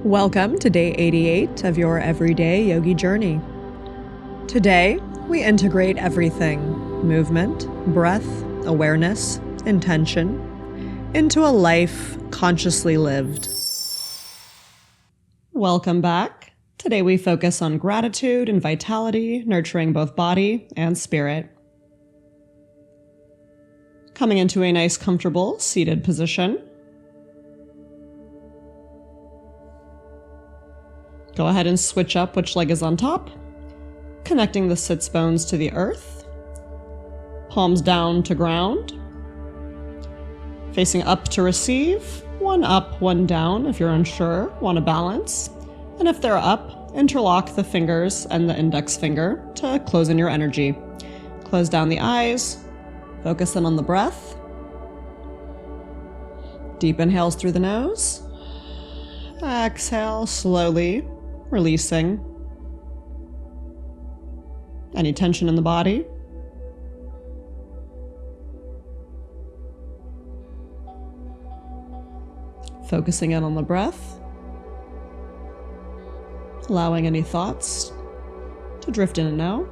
Welcome to day 88 of your everyday yogi journey. Today, we integrate everything: movement, breath, awareness, intention, into a life consciously lived. Welcome back. Today we focus on gratitude and vitality, nurturing both body and spirit. Coming into a nice, comfortable, seated position. Go ahead and switch up which leg is on top, connecting the sits bones to the earth, palms down to ground, facing up to receive, one up, one down if you're unsure, want to balance, and if they're up, interlock the fingers and the index finger to close in your energy. Close down the eyes, focus in on the breath. Deep inhales through the nose, exhale slowly, releasing any tension in the body. Focusing in on the breath, allowing any thoughts to drift in and out.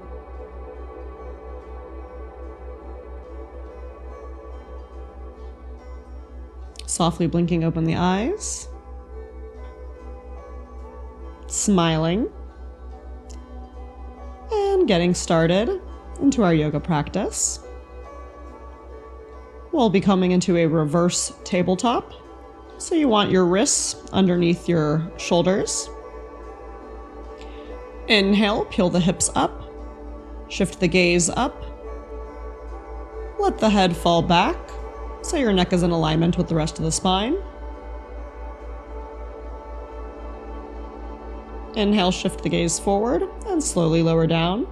Softly blinking open the eyes. Smiling, and getting started into our yoga practice. We'll be coming into a reverse tabletop. So you want your wrists underneath your shoulders. Inhale, peel the hips up, shift the gaze up. Let the head fall back so your neck is in alignment with the rest of the spine. Inhale, shift the gaze forward and slowly lower down.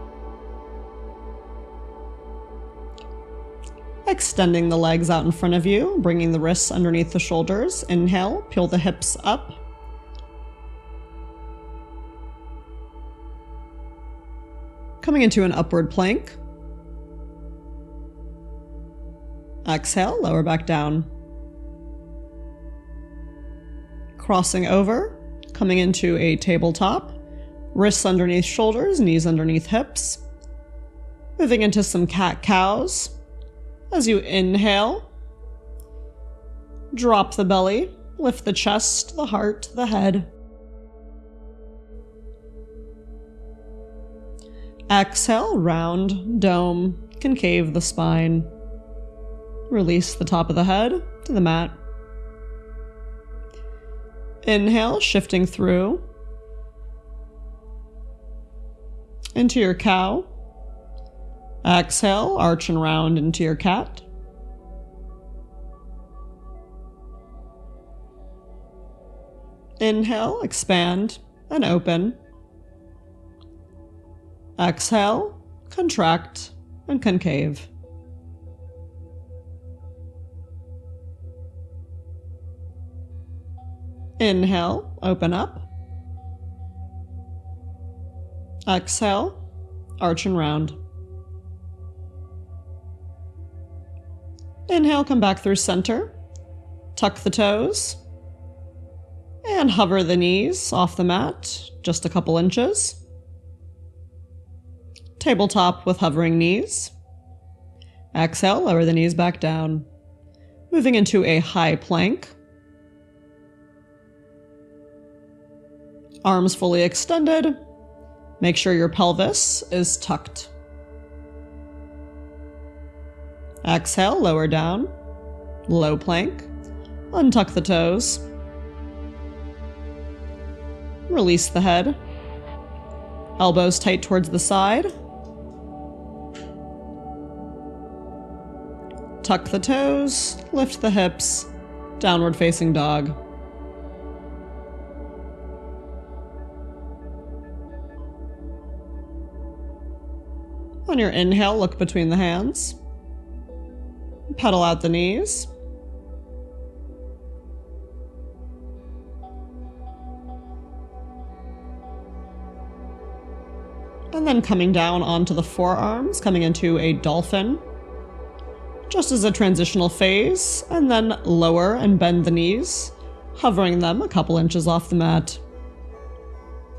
Extending the legs out in front of you, bringing the wrists underneath the shoulders. Inhale, peel the hips up. Coming into an upward plank. Exhale, lower back down. Crossing over. Coming into a tabletop, wrists underneath shoulders, knees underneath hips. Moving into some cat-cows. As you inhale, drop the belly, lift the chest, the heart, the head. Exhale, round, dome, concave the spine. Release the top of the head to the mat. Inhale, shifting through into your cow. Exhale, arch and round into your cat. Inhale, expand and open. Exhale, contract and concave. Inhale, open up. Exhale, arch and round. Inhale, come back through center. Tuck the toes. And hover the knees off the mat, just a couple inches. Tabletop with hovering knees. Exhale, lower the knees back down. Moving into a high plank. Arms fully extended. Make sure your pelvis is tucked. Exhale, lower down. Low plank. Untuck the toes. Release the head. Elbows tight towards the side. Tuck the toes. Lift the hips. Downward facing dog. On your inhale, look between the hands. Pedal out the knees. And then coming down onto the forearms, coming into a dolphin. just as a transitional phase, and then lower and bend the knees, hovering them a couple inches off the mat.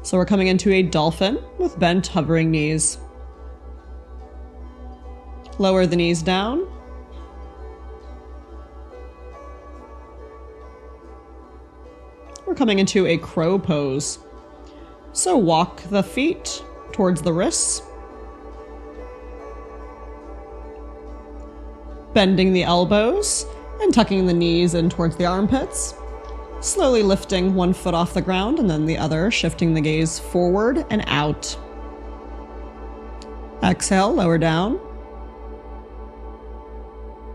So we're coming into a dolphin with bent hovering knees. Lower the knees down. We're coming into a crow pose. So walk the feet towards the wrists. Bending the elbows and tucking the knees in towards the armpits. Slowly lifting one foot off the ground and then the other, shifting the gaze forward and out. Exhale, lower down.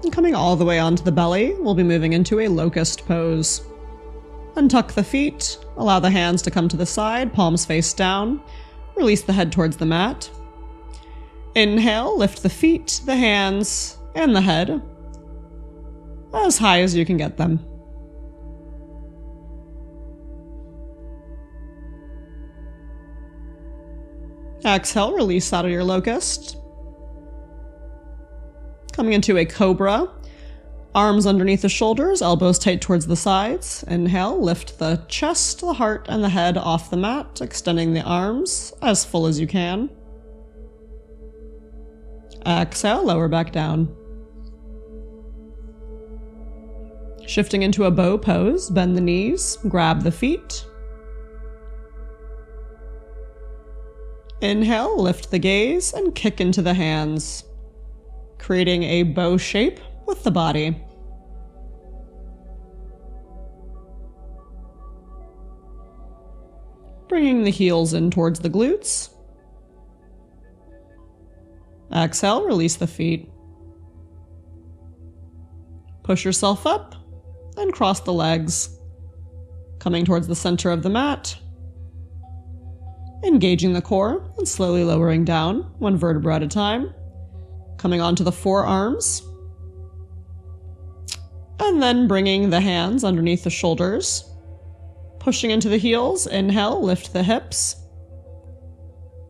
And coming all the way onto the belly, we'll be moving into a locust pose. Untuck the feet, allow the hands to come to the side, palms face down. Release the head towards the mat. Inhale, lift the feet, the hands, and the head as high as you can get them. Exhale, release out of your locust. Coming into a cobra. Arms underneath the shoulders, elbows tight towards the sides. Inhale, lift the chest, the heart, and the head off the mat, extending the arms as full as you can. Exhale, lower back down. Shifting into a bow pose, bend the knees, grab the feet. Inhale, lift the gaze, and kick into the hands, creating a bow shape with the body. Bringing the heels in towards the glutes. Exhale, release the feet. Push yourself up and cross the legs, coming towards the center of the mat. Engaging the core and slowly lowering down, one vertebra at a time. Coming onto the forearms. And then bringing the hands underneath the shoulders. Pushing into the heels, inhale, lift the hips.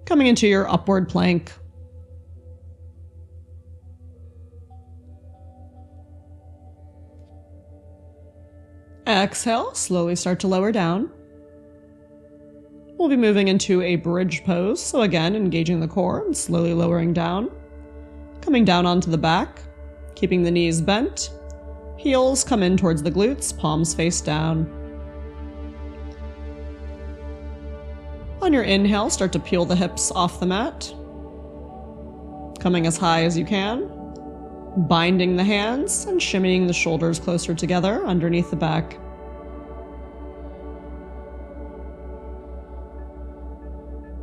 Coming into your upward plank. Exhale, slowly start to lower down. We'll be moving into a bridge pose, so again, engaging the core and slowly lowering down. Coming down onto the back, keeping the knees bent. Heels come in towards the glutes, palms face down. On your inhale, start to peel the hips off the mat. Coming as high as you can. Binding the hands and shimmying the shoulders closer together underneath the back.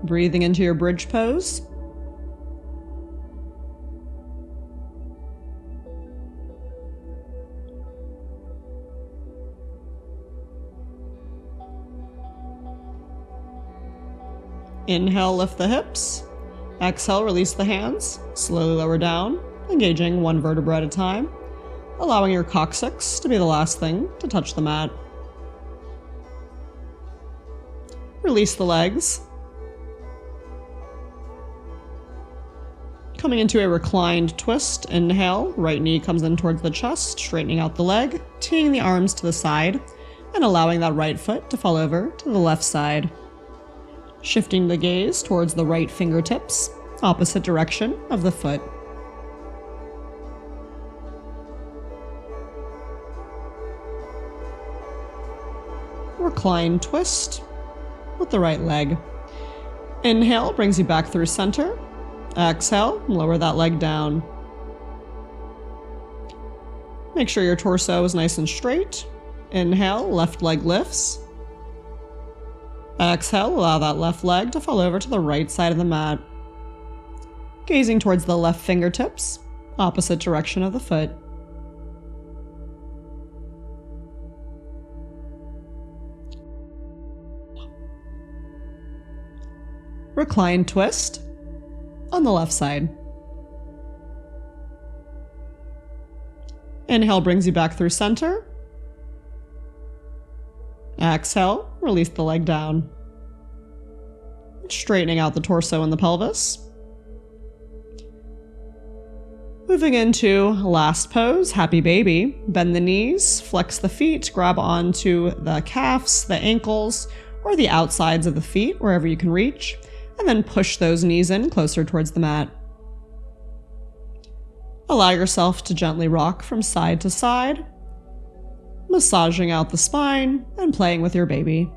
Breathing into your bridge pose. Inhale, lift the hips. Exhale, release the hands. Slowly lower down, engaging one vertebra at a time, allowing your coccyx to be the last thing to touch the mat. Release the legs. Coming into a reclined twist, inhale, right knee comes in towards the chest, straightening out the leg, teeing the arms to the side, and allowing that right foot to fall over to the left side. Shifting the gaze towards the right fingertips, opposite direction of the foot. Recline twist with the right leg. Inhale brings you back through center. Exhale, lower that leg down. Make sure your torso is nice and straight. Inhale, left leg lifts. Exhale, allow that left leg to fall over to the right side of the mat. Gazing towards the left fingertips, opposite direction of the foot. Recline twist on the left side. Inhale brings you back through center. Exhale, release the leg down. Straightening out the torso and the pelvis. Moving into last pose, happy baby. Bend the knees, flex the feet, grab onto the calves, the ankles, or the outsides of the feet, wherever you can reach, and then push those knees in closer towards the mat. Allow yourself to gently rock from side to side, massaging out the spine and playing with your baby.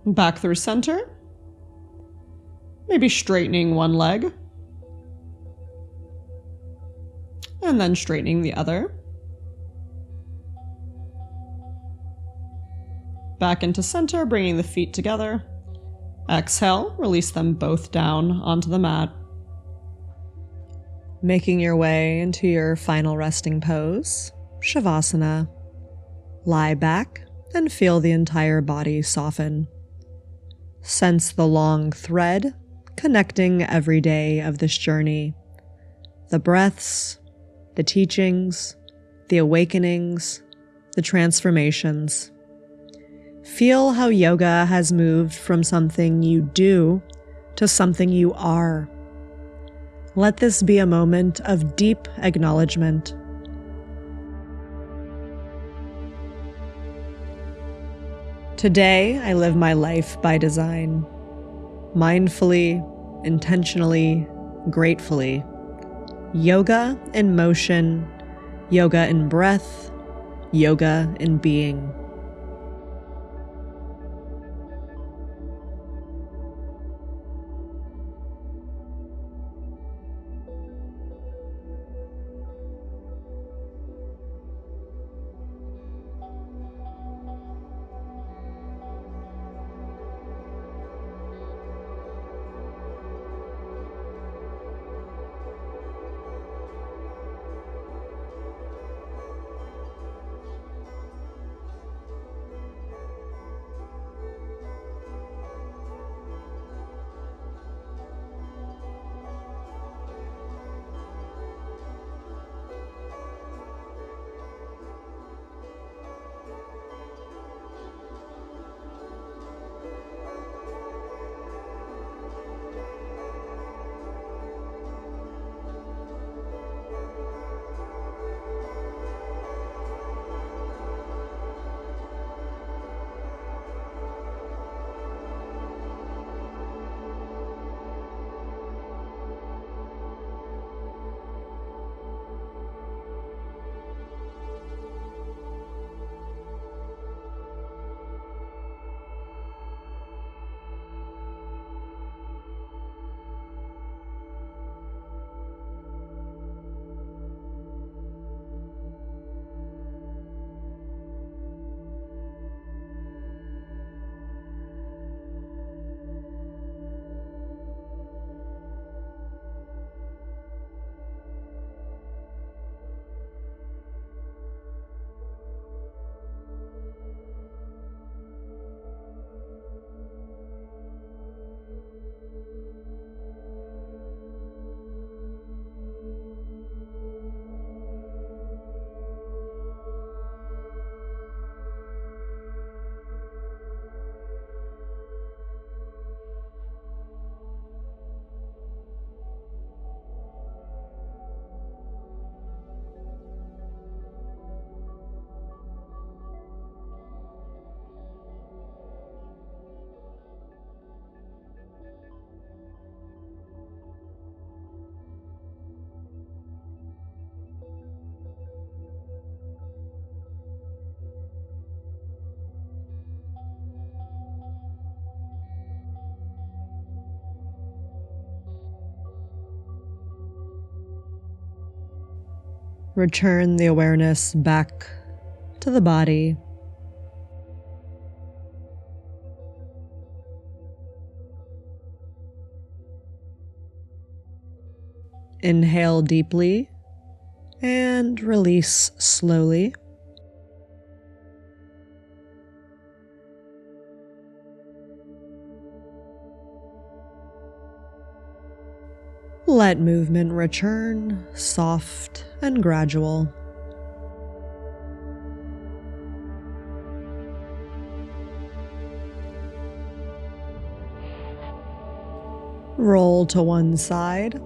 Back through center, maybe straightening one leg, and then straightening the other. Back into center, bringing the feet together. Exhale, release them both down onto the mat. Making your way into your final resting pose, Shavasana. Lie back and feel the entire body soften. Sense the long thread connecting every day of this journey. The breaths, the teachings, the awakenings, the transformations. Feel how yoga has moved from something you do to something you are. Let this be a moment of deep acknowledgement. Today, I live my life by design. Mindfully, intentionally, gratefully. Yoga in motion, yoga in breath, yoga in being. Return the awareness back to the body. Inhale deeply and release slowly. Let movement return, soft and gradual. Roll to one side.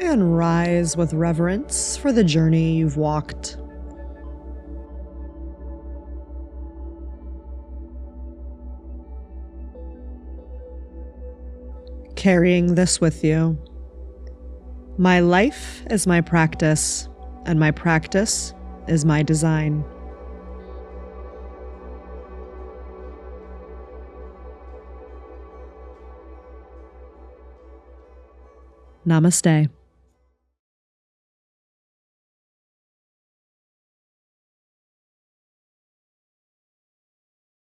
And rise with reverence for the journey you've walked. Carrying this with you. My life is my practice, and my practice is my design. Namaste.